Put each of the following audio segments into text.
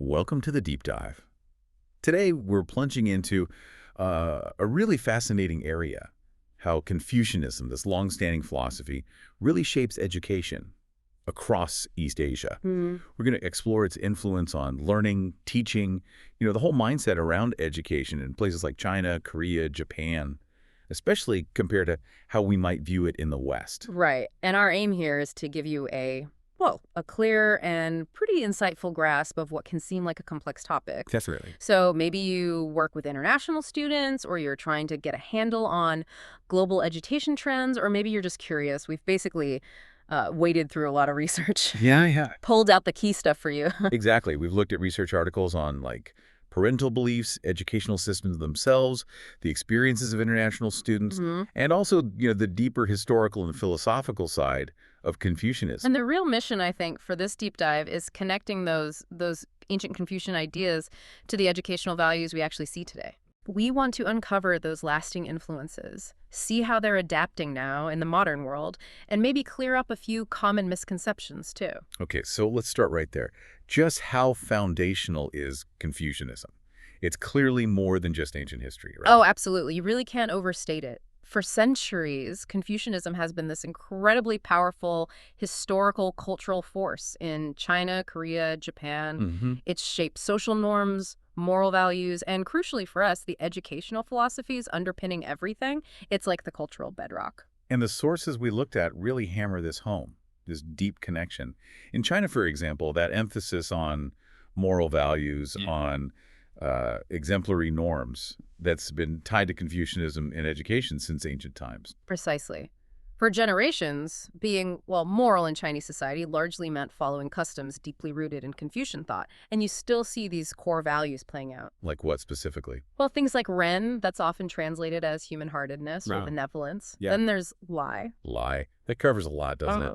Welcome to the deep dive. Today, we're plunging into a really fascinating area, how Confucianism, this long-standing philosophy, really shapes education across East Asia. Hmm. We're going to explore its influence on learning, teaching, the whole mindset around education in places like China, Korea, Japan, especially compared to how we might view it in the West. Right. And our aim here is to give you a clear and pretty insightful grasp of what can seem like a complex topic. Definitely. So maybe you work with international students, or you're trying to get a handle on global education trends, or maybe you're just curious. We've basically waded through a lot of research, Yeah. pulled out the key stuff for you. Exactly. We've looked at research articles on parental beliefs, educational systems themselves, the experiences of international students, Mhm. and also, the deeper historical and philosophical side of Confucianism. And the real mission, I think, for this deep dive is connecting those ancient Confucian ideas to the educational values we actually see today. We want to uncover those lasting influences, see how they're adapting now in the modern world, and maybe clear up a few common misconceptions, too. Okay, so let's start right there. Just how foundational is Confucianism? It's clearly more than just ancient history, right? Oh, absolutely. You really can't overstate it. For centuries, Confucianism has been this incredibly powerful historical cultural force in China, Korea, Japan. hmm It's shaped social norms, moral values, and crucially for us, the educational philosophies underpinning everything. It's like the cultural bedrock. And the sources we looked at really hammer this home, this deep connection. In China, for example, that emphasis on moral values, on exemplary norms, that's been tied to Confucianism in education since ancient times. Precisely. For generations, being, moral in Chinese society largely meant following customs deeply rooted in Confucian thought. And you still see these core values playing out. Like what specifically? Well, things like Ren, that's often translated as human-heartedness or Right. benevolence. Yeah. Then there's Lai. Lie. That covers a lot, doesn't it?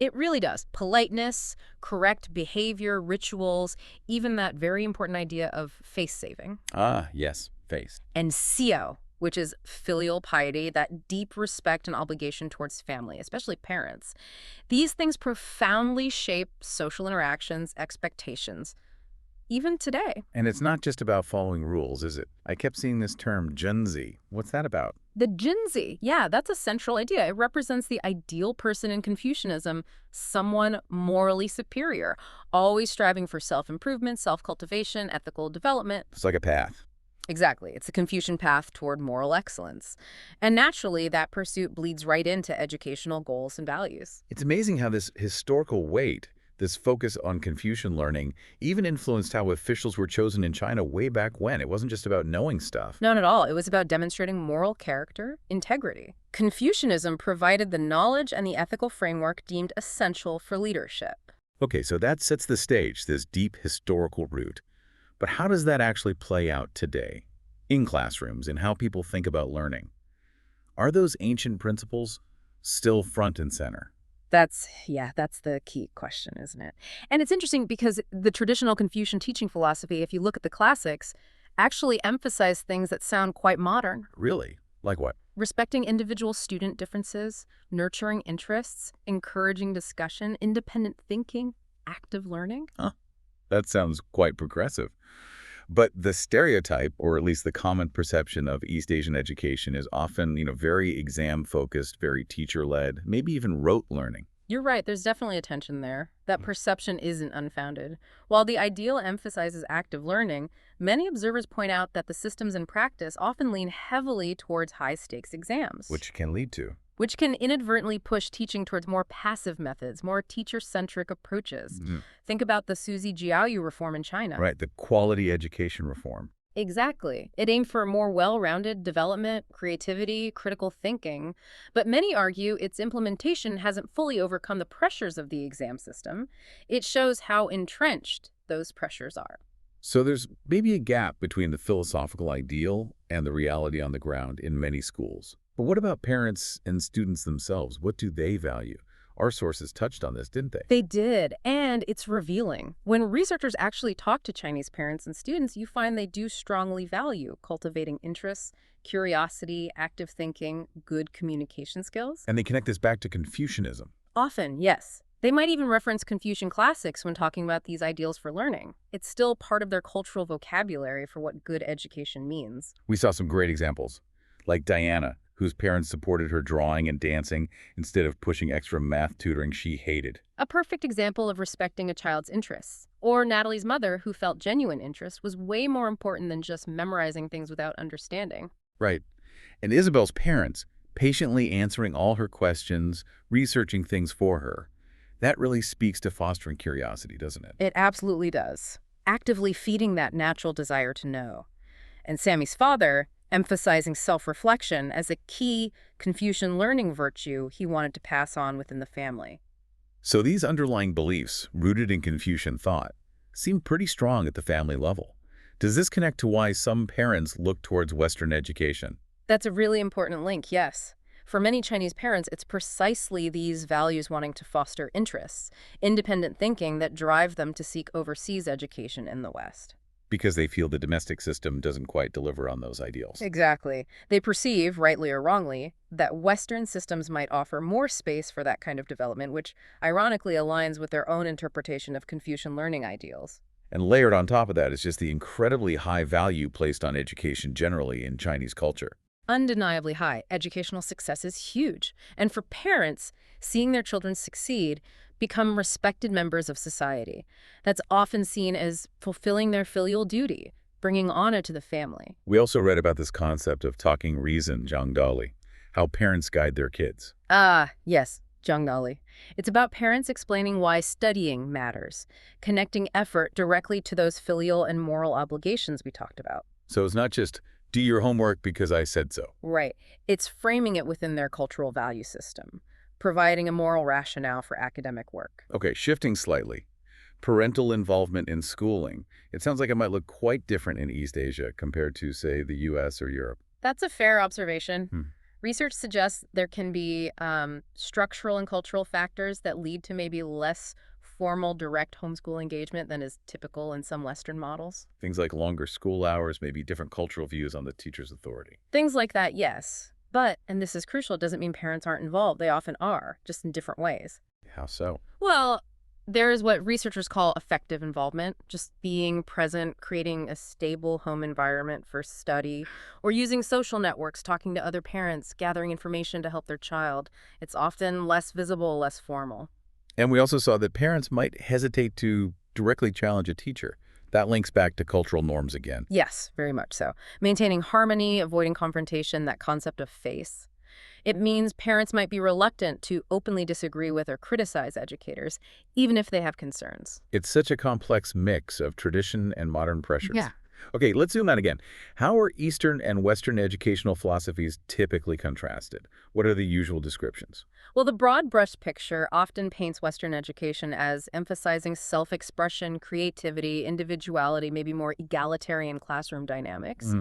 It really does. Politeness, correct behavior, rituals, even that very important idea of face saving. Ah, yes, face. And Sio, which is filial piety, that deep respect and obligation towards family, especially parents. These things profoundly shape social interactions, expectations, even today. And it's not just about following rules, is it? I kept seeing this term, Junzi. What's that about? The Jinzi, yeah, that's a central idea. It represents the ideal person in Confucianism, someone morally superior, always striving for self-improvement, self-cultivation, ethical development. It's like a path. Exactly. It's a Confucian path toward moral excellence. And naturally, that pursuit bleeds right into educational goals and values. It's amazing how this historical weight, this focus on Confucian learning, even influenced how officials were chosen in China way back when. It wasn't just about knowing stuff. Not at all. It was about demonstrating moral character, integrity. Confucianism provided the knowledge and the ethical framework deemed essential for leadership. Okay, so that sets the stage, this deep historical root. But how does that actually play out today, in classrooms, and how people think about learning? Are those ancient principles still front and center? That's the key question, isn't it? And it's interesting because the traditional Confucian teaching philosophy, if you look at the classics, actually emphasize things that sound quite modern. Really? Like what? Respecting individual student differences, nurturing interests, encouraging discussion, independent thinking, active learning. That sounds quite progressive. But the stereotype, or at least the common perception of East Asian education is often, very exam-focused, very teacher-led, maybe even rote learning. You're right, there's definitely a tension there. That perception isn't unfounded. While the ideal emphasizes active learning, many observers point out that the systems in practice often lean heavily towards high-stakes exams. Which can lead to. Which can inadvertently push teaching towards more passive methods, more teacher-centric approaches. Think about the Suzy Jiaoyu reform in China. Right, the quality education reform. Exactly. It aimed for more well-rounded development, creativity, critical thinking. But many argue its implementation hasn't fully overcome the pressures of the exam system. It shows how entrenched those pressures are. So there's maybe a gap between the philosophical ideal and the reality on the ground in many schools. But what about parents and students themselves? What do they value? Our sources touched on this, didn't they? They did, and it's revealing. When researchers actually talk to Chinese parents and students, you find they do strongly value cultivating interests, curiosity, active thinking, good communication skills. And they connect this back to Confucianism. Often, yes. They might even reference Confucian classics when talking about these ideals for learning. It's still part of their cultural vocabulary for what good education means. We saw some great examples, like Diana, whose parents supported her drawing and dancing instead of pushing extra math tutoring she hated. A perfect example of respecting a child's interests. Or Natalie's mother, who felt genuine interest was way more important than just memorizing things without understanding. Right. And Isabel's parents, patiently answering all her questions, researching things for her. That really speaks to fostering curiosity, doesn't it? It absolutely does. Actively feeding that natural desire to know. And Sammy's father, emphasizing self-reflection as a key Confucian learning virtue he wanted to pass on within the family. So these underlying beliefs, rooted in Confucian thought, seem pretty strong at the family level. Does this connect to why some parents look towards Western education? That's a really important link, yes. For many Chinese parents, it's precisely these values wanting to foster interests, independent thinking that drive them to seek overseas education in the West. Because they feel the domestic system doesn't quite deliver on those ideals. Exactly. They perceive, rightly or wrongly, that Western systems might offer more space for that kind of development, which ironically aligns with their own interpretation of Confucian learning ideals. And layered on top of that is just the incredibly high value placed on education generally in Chinese culture. Undeniably high. Educational success is huge. And for parents, seeing their children succeed become respected members of society. That's often seen as fulfilling their filial duty, bringing honor to the family. We also read about this concept of talking reason, Zhangdali, how parents guide their kids. Ah, yes, Zhangdali. It's about parents explaining why studying matters, connecting effort directly to those filial and moral obligations we talked about. So it's not just do your homework because I said so. Right. It's framing it within their cultural value system, providing a moral rationale for academic work. Okay, shifting slightly. Parental involvement in schooling. It sounds like it might look quite different in East Asia compared to, say, the US or Europe. That's a fair observation. Research suggests there can be structural and cultural factors that lead to maybe less formal direct homeschool engagement than is typical in some Western models. Things like longer school hours, maybe different cultural views on the teacher's authority. Things like that, yes. But, and this is crucial, it doesn't mean parents aren't involved. They often are, just in different ways. How so? Well, there's what researchers call effective involvement, just being present, creating a stable home environment for study, or using social networks, talking to other parents, gathering information to help their child. It's often less visible, less formal. And we also saw that parents might hesitate to directly challenge a teacher. That links back to cultural norms again. Yes, very much so. Maintaining harmony, avoiding confrontation, that concept of face. It means parents might be reluctant to openly disagree with or criticize educators, even if they have concerns. It's such a complex mix of tradition and modern pressures. Yeah. Okay, let's zoom out again. How are Eastern and Western educational philosophies typically contrasted? What are the usual descriptions? Well, the broad brush picture often paints Western education as emphasizing self-expression, creativity, individuality, maybe more egalitarian classroom dynamics,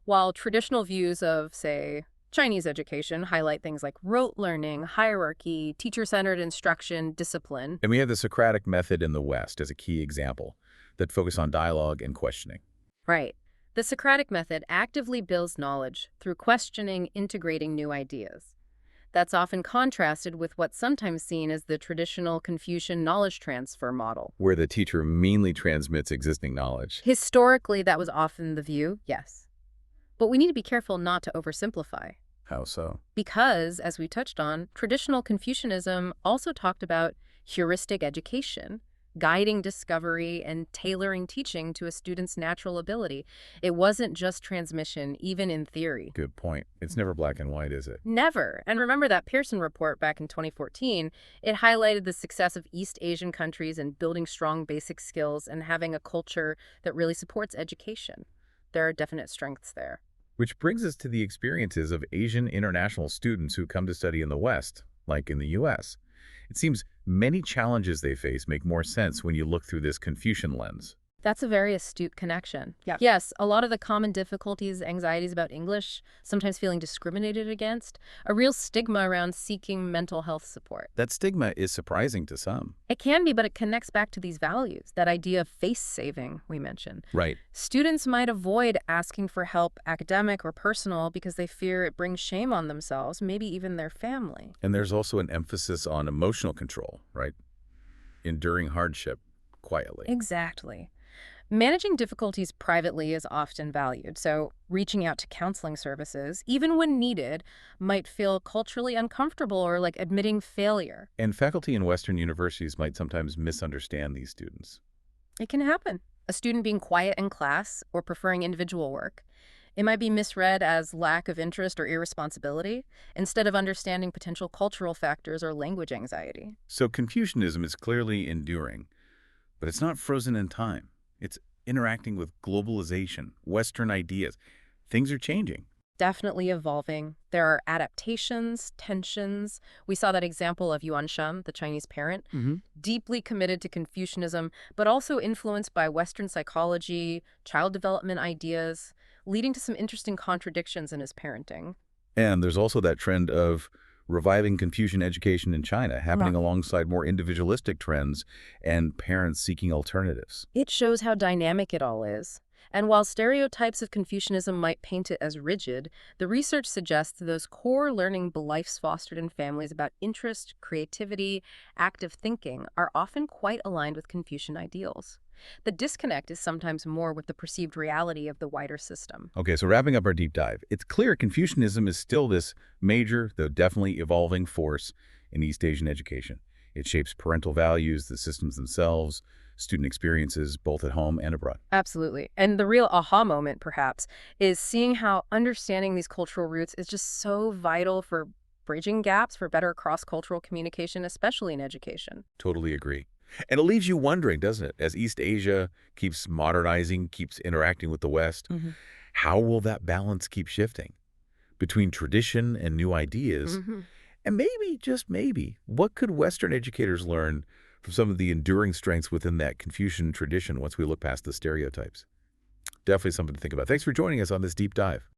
while traditional views of, say, Chinese education highlight things like rote learning, hierarchy, teacher-centered instruction, discipline. And we have the Socratic method in the West as a key example that focus on dialogue and questioning. Right. The Socratic method actively builds knowledge through questioning, integrating new ideas. That's often contrasted with what's sometimes seen as the traditional Confucian knowledge transfer model. Where the teacher mainly transmits existing knowledge. Historically, that was often the view, yes. But we need to be careful not to oversimplify. How so? Because, as we touched on, traditional Confucianism also talked about heuristic education, guiding discovery and tailoring teaching to a student's natural ability. It wasn't just transmission, even in theory. Good point. It's never black and white, is it? Never. And remember that Pearson report back in 2014, it highlighted the success of East Asian countries in building strong basic skills and having a culture that really supports education. There are definite strengths there. Which brings us to the experiences of Asian international students who come to study in the West, like in the US. It seems many challenges they face make more sense when you look through this Confucian lens. That's a very astute connection. Yeah. Yes, a lot of the common difficulties, anxieties about English, sometimes feeling discriminated against, a real stigma around seeking mental health support. That stigma is surprising to some. It can be, but it connects back to these values, that idea of face-saving we mentioned. Right. Students might avoid asking for help, academic or personal, because they fear it brings shame on themselves, maybe even their family. And there's also an emphasis on emotional control, right? enduring hardship quietly. Exactly. Managing difficulties privately is often valued, so reaching out to counseling services, even when needed, might feel culturally uncomfortable or like admitting failure. And faculty in Western universities might sometimes misunderstand these students. It can happen. A student being quiet in class or preferring individual work. It might be misread as lack of interest or irresponsibility, instead of understanding potential cultural factors or language anxiety. So Confucianism is clearly enduring, but it's not frozen in time. It's interacting with globalization, Western ideas. Things are changing. Definitely evolving. There are adaptations, tensions. We saw that example of Yuan Shen, the Chinese parent, Hmm. deeply committed to Confucianism, but also influenced by Western psychology, child development ideas, leading to some interesting contradictions in his parenting. And there's also that trend of reviving Confucian education in China, happening alongside more individualistic trends and parents seeking alternatives. It shows how dynamic it all is. And while stereotypes of Confucianism might paint it as rigid, the research suggests those core learning beliefs fostered in families about interest, creativity, active thinking are often quite aligned with Confucian ideals. The disconnect is sometimes more with the perceived reality of the wider system. Okay, so wrapping up our deep dive, it's clear Confucianism is still this major, though definitely evolving force in East Asian education. It shapes parental values, the systems themselves, student experiences, both at home and abroad. Absolutely. And the real aha moment, perhaps, is seeing how understanding these cultural roots is just so vital for bridging gaps for better cross-cultural communication, especially in education. Totally agree. And it leaves you wondering, doesn't it? As East Asia keeps modernizing, keeps interacting with the West, Hmm. how will that balance keep shifting between tradition and new ideas? Hmm. And maybe, just maybe, what could Western educators learn from some of the enduring strengths within that Confucian tradition once we look past the stereotypes? Definitely something to think about. Thanks for joining us on this deep dive.